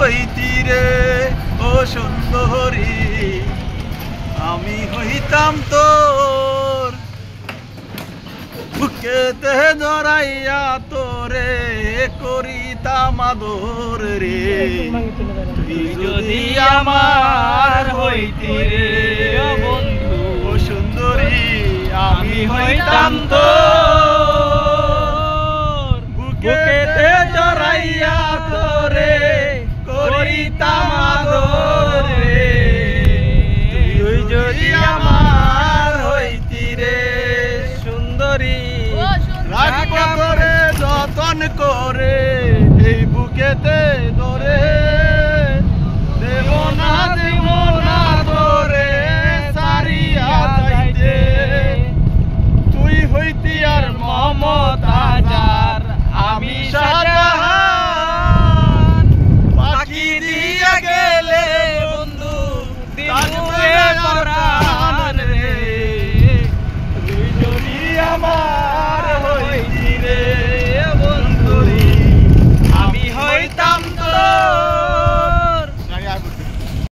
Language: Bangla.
হইতি রে ও সুন্দরী, আমি হইতাম তোর বুকেতে জড়াইয়া তোরে করিতাম আদর রে। তুই যদি আমার হইতি রে বন্ধু ও সুন্দরী, আমি হইতাম তোর বুকেতে জড়াইয়া তোরে করিতাম আদর রে। তুই যদি আমার হইতি রে সুন্দরী, রাখবো তোরে যতন করে এই বুকেতে ধরে, দেব না তোরে সারিয়া যাইতে। তুই হইতি আর মমতাজার, আমি শাহজাহান। পাখি দিয়া গেলে বন্ধু দিলে পরা